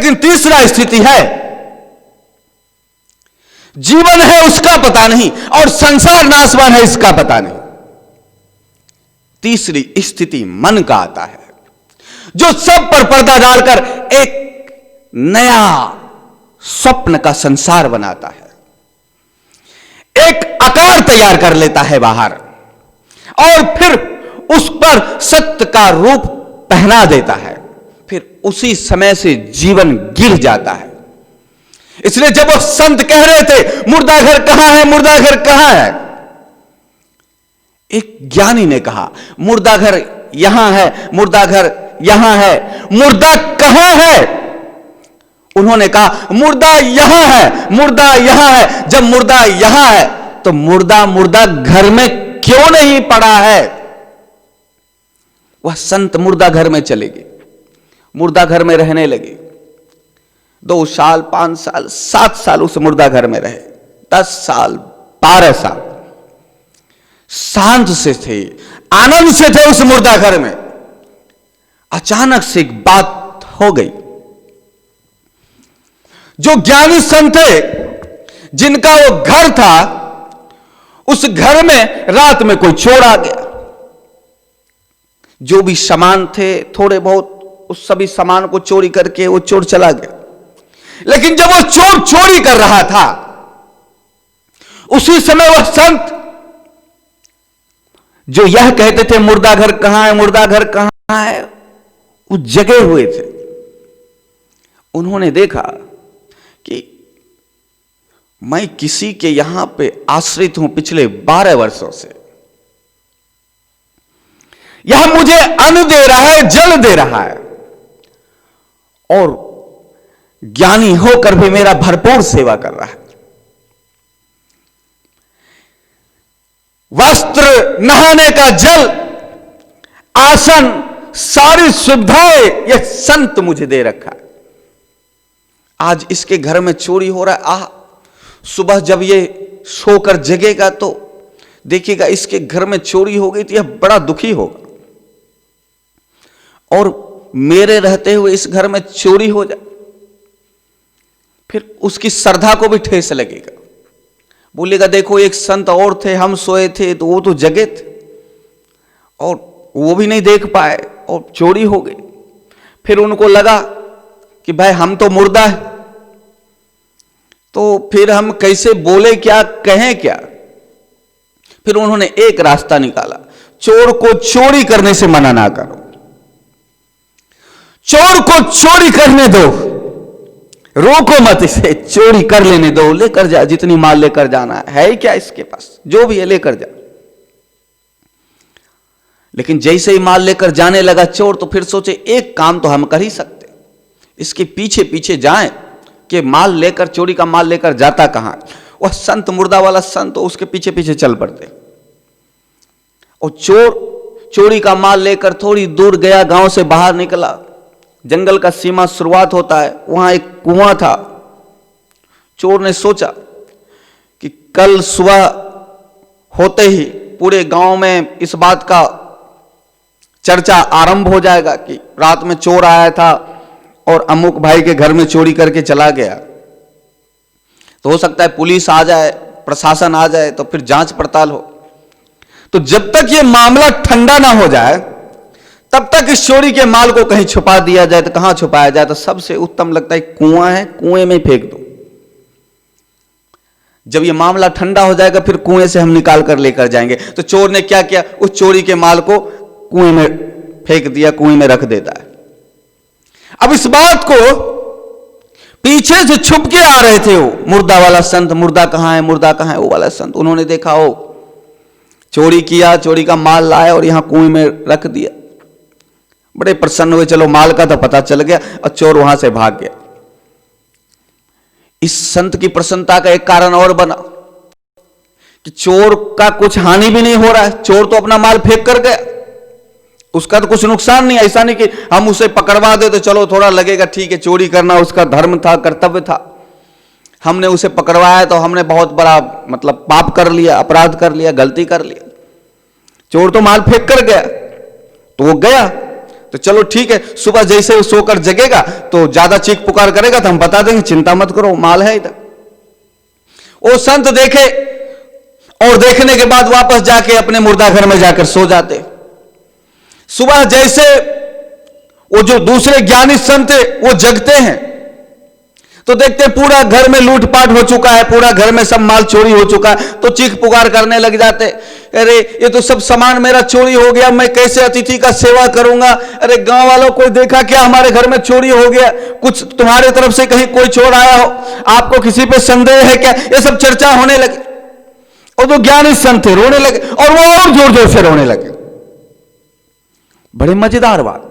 लेकिन तीसरा स्थिति है, जीवन है उसका पता नहीं और संसार नाशवान है इसका पता नहीं। तीसरी स्थिति मन का आता है, जो सब पर पर्दा डालकर एक नया स्वप्न का संसार बनाता है, एक आकार तैयार कर लेता है बाहर और फिर उस पर सत्य का रूप पहना देता है, फिर उसी समय से जीवन गिर जाता है। इसलिए जब वो संत कह रहे थे मुर्दा घर कहां है, मुर्दा घर कहां है, एक ज्ञानी ने कहा मुर्दा घर यहां है, मुर्दा घर यहां है, मुर्दा कहां है? उन्होंने कहा मुर्दा यहां है, मुर्दा यहां है। जब मुर्दा यहां है तो मुर्दा मुर्दा घर में क्यों नहीं पड़ा है? वह संत मुर्दा घर में चले गए, मुर्दा घर में रहने लगे। 2 साल, 5 साल, 7 साल उस मुर्दा घर में रहे, 10 साल, 12 साल शांत से थे, आनंद से थे उस मुर्दा घर में। अचानक से एक बात हो गई। जो ज्ञानी संत थे, जिनका वो घर था, उस घर में रात में कोई चोर आ गया। जो भी सामान थे थोड़े बहुत, उस सभी सामान को चोरी करके वो चोर चला गया। लेकिन जब वो चोर चोरी कर रहा था, उसी समय वह संत जो यह कहते थे मुर्दा घर कहां है, मुर्दा घर कहां है, वो जगे हुए थे। उन्होंने देखा कि मैं किसी के यहां पे आश्रित हूं पिछले 12 वर्षों से। यह मुझे अन्न दे रहा है, जल दे रहा है और ज्ञानी होकर भी मेरा भरपूर सेवा कर रहा है। वस्त्र, नहाने का जल, आसन, सारी सुविधाएं यह संत मुझे दे रखा है। आज इसके घर में चोरी हो रहा है। सुबह जब ये सोकर जगेगा तो देखिएगा इसके घर में चोरी हो गई तो यह बड़ा दुखी होगा, और मेरे रहते हुए इस घर में चोरी हो जाए, फिर उसकी श्रद्धा को भी ठेस लगेगा। बोलेगा देखो एक संत और थे, हम सोए थे तो वो तो जगे थे और वो भी नहीं देख पाए और चोरी हो गई। फिर उनको लगा कि भाई हम तो मुर्दा है, तो फिर हम कैसे बोले क्या, कहें क्या। फिर उन्होंने एक रास्ता निकाला, चोर को चोरी करने से मना ना करो, चोर को चोरी करने दो, रोको मत इसे, चोरी कर लेने दो, लेकर जा, जितनी माल लेकर जाना है क्या इसके पास, जो भी है लेकर जा। लेकिन जैसे ही माल लेकर जाने लगा चोर, तो फिर सोचे एक काम तो हम कर ही सकते, इसके पीछे पीछे जाएं कि माल लेकर, चोरी का माल लेकर जाता कहां। वह संत, मुर्दा वाला संत, तो उसके पीछे पीछे चल पड़ते और चोर चोरी का माल लेकर थोड़ी दूर गया, गांव से बाहर निकला, जंगल का सीमा शुरुआत होता है, वहां एक कुआं था। चोर ने सोचा कि कल सुबह होते ही पूरे गांव में इस बात का चर्चा आरंभ हो जाएगा कि रात में चोर आया था और अमुक भाई के घर में चोरी करके चला गया। तो हो सकता है पुलिस आ जाए, प्रशासन आ जाए, तो फिर जांच पड़ताल हो। तो जब तक ये मामला ठंडा ना हो जाए तब तक इस चोरी के माल को कहीं छुपा दिया जाए। तो कहां छुपाया जाए, तो सबसे उत्तम लगता है कुआं है, कुएं में फेंक दो। जब ये मामला ठंडा हो जाएगा फिर कुएं से हम निकाल कर लेकर जाएंगे। तो चोर ने क्या किया, उस चोरी के माल को कुएं में फेंक दिया, कुएं में रख देता है। अब इस बात को पीछे से छुप के आ रहे थे वो मुर्दा वाला संत, मुर्दा कहां है, मुर्दा कहां है, वो वाला संत। उन्होंने देखा वो चोरी किया, चोरी का माल लाया और यहां कुएं में रख दिया। बड़े प्रसन्न हुए, चलो माल का तो पता चल गया, और चोर वहां से भाग गया। इस संत की प्रसन्नता का एक कारण और बना कि चोर का कुछ हानि भी नहीं हो रहा है, चोर तो अपना माल फेंक कर गया, उसका तो कुछ नुकसान नहीं। ऐसा नहीं कि हम उसे पकड़वा दे तो चलो थोड़ा लगेगा, ठीक है, चोरी करना उसका धर्म था, कर्तव्य था, हमने उसे पकड़वाया तो हमने बहुत बड़ा मतलब पाप कर लिया, अपराध कर लिया, गलती कर लिया। चोर तो माल फेंक कर गया, तो वो गया, तो चलो ठीक है, सुबह जैसे वो सोकर जगेगा तो ज्यादा चीख पुकार करेगा तो हम बता देंगे, चिंता मत करो, माल है इधर। वो संत देखे और देखने के बाद वापस जाके अपने मुर्दा घर में जाकर सो जाते। सुबह जैसे वो जो दूसरे ज्ञानी संत थे वो जगते हैं तो देखते पूरा घर में लूटपाट हो चुका है, पूरा घर में सब माल चोरी हो चुका है, तो चीख पुकार करने लग जाते, अरे ये तो सब सामान मेरा चोरी हो गया, मैं कैसे अतिथि का सेवा करूंगा, अरे गांव वालों को देखा क्या हमारे घर में चोरी हो गया, कुछ तुम्हारे तरफ से कहीं कोई चोर आया हो, आपको किसी पे संदेह है क्या, ये सब चर्चा होने लगे। और जो ज्ञानी संत थे रोने लगे और वो और जोर जोर से रोने लगे। बड़ी मजेदार बात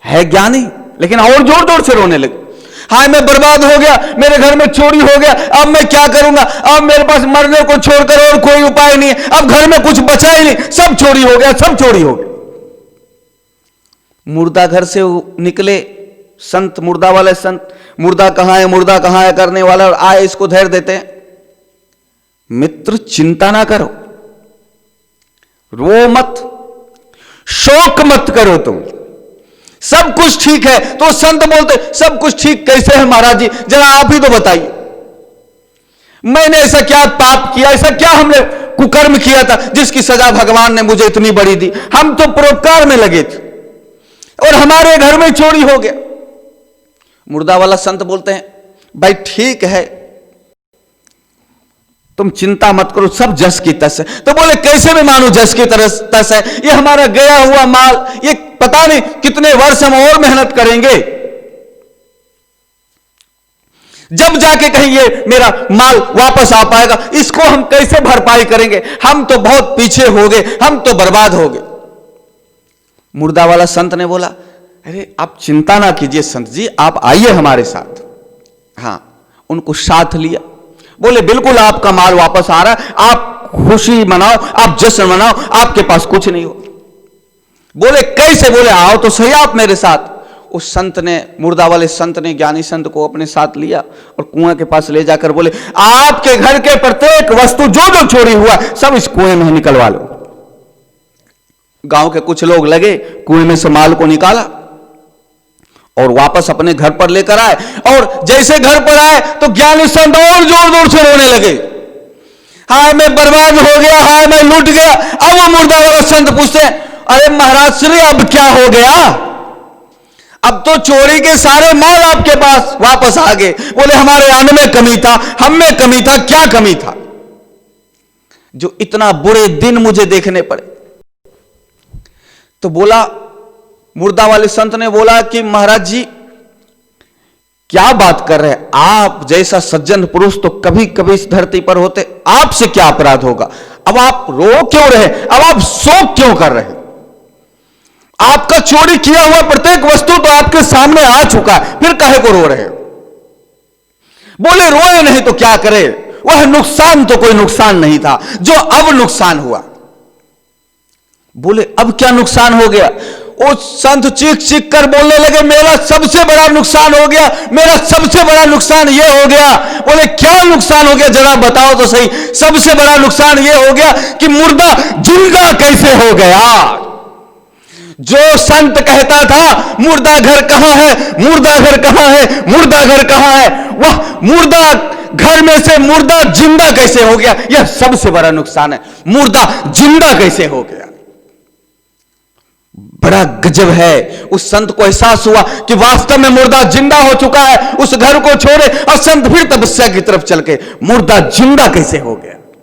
है, ज्ञानी लेकिन और जोर जोर से रोने लगे। हाय मैं बर्बाद हो गया, मेरे घर में चोरी हो गया, अब मैं क्या करूंगा, अब मेरे पास मरने को छोड़कर और कोई उपाय नहीं है, अब घर में कुछ बचा ही नहीं, सब चोरी हो गया, सब चोरी हो गया। मुर्दा घर से निकले संत, मुर्दा वाले संत, मुर्दा कहां है, मुर्दा कहां है करने वाला, और आए इसको धैर्य देते हैं, मित्र चिंता ना करो, रो मत, शोक मत करो, तुम सब कुछ ठीक है। तो संत बोलते सब कुछ ठीक कैसे है महाराज जी, जरा आप ही तो बताइए, मैंने ऐसा क्या पाप किया, ऐसा क्या हमने कुकर्म किया था जिसकी सजा भगवान ने मुझे इतनी बड़ी दी, हम तो परोपकार में लगे थे और हमारे घर में चोरी हो गया। मुर्दा वाला संत बोलते हैं भाई ठीक है, तुम चिंता मत करो, सब जस की तस है। तो बोले कैसे मैं मानू जस की तस है, ये हमारा गया हुआ माल, ये पता नहीं कितने वर्ष हम और मेहनत करेंगे, जब जाके कहीं ये मेरा माल वापस आ पाएगा, इसको हम कैसे भरपाई करेंगे, हम तो बहुत पीछे हो गए, हम तो बर्बाद हो गए। मुर्दा वाला संत ने बोला अरे आप चिंता ना कीजिए संत जी, आप आइए हमारे साथ। हाँ, उनको साथ लिया, बोले बिल्कुल आपका माल वापस आ रहा है, आप खुशी मनाओ, आप जश्न मनाओ, आपके पास कुछ नहीं हो। बोले कैसे, बोले आओ तो सही आप मेरे साथ। उस संत ने, मुर्दा वाले संत ने ज्ञानी संत को अपने साथ लिया और कुआं के पास ले जाकर बोले आपके घर के प्रत्येक वस्तु जो जो चोरी हुआ सब इस कुएं में निकलवा लो। गांव के कुछ लोग लगे, कुएं में से माल को निकाला और वापस अपने घर पर लेकर आए, और जैसे घर पर आए तो ज्ञानी संत और जोर जोर से रोने लगे, हाय मैं बर्बाद हो गया, हाय मैं लूट गया। अब वो मुर्दा वाला संत पूछते हैं अरे महाराज श्री अब क्या हो गया, अब तो चोरी के सारे माल आपके पास वापस आ गए। बोले हमारे अन्न में कमी था, हम में कमी था, क्या कमी था जो इतना बुरे दिन मुझे देखने पड़े। तो बोला, मुर्दा वाले संत ने बोला कि महाराज जी क्या बात कर रहे हैं, आप जैसा सज्जन पुरुष तो कभी कभी इस धरती पर होते, आपसे क्या अपराध होगा, अब आप रो क्यों रहे, अब आप शोक क्यों कर रहे, आपका चोरी किया हुआ प्रत्येक वस्तु तो आपके सामने आ चुका है, फिर काहे को रो रहे हो। बोले रोए नहीं तो क्या करे, वह नुकसान तो कोई नुकसान नहीं था जो अब नुकसान हुआ। बोले अब क्या नुकसान हो गया। वो संत चीख चीख कर बोलने लगे मेरा सबसे बड़ा नुकसान हो गया, मेरा सबसे बड़ा नुकसान ये हो गया। बोले क्या नुकसान हो गया, जरा बताओ तो सही। सबसे बड़ा नुकसान ये हो गया कि मुर्दा जिंदा कैसे हो गया। जो संत कहता था मुर्दा घर कहां है, मुर्दा घर कहां है, मुर्दा घर कहां है, वह मुर्दा घर में से मुर्दा जिंदा कैसे हो गया, यह सबसे बड़ा नुकसान है। मुर्दा जिंदा कैसे हो गया, बड़ा गजब है। उस संत को एहसास हुआ कि वास्तव में मुर्दा जिंदा हो चुका है। उस घर को छोड़े और संत फिर तपस्या की तरफ चल के मुर्दा जिंदा कैसे हो गया।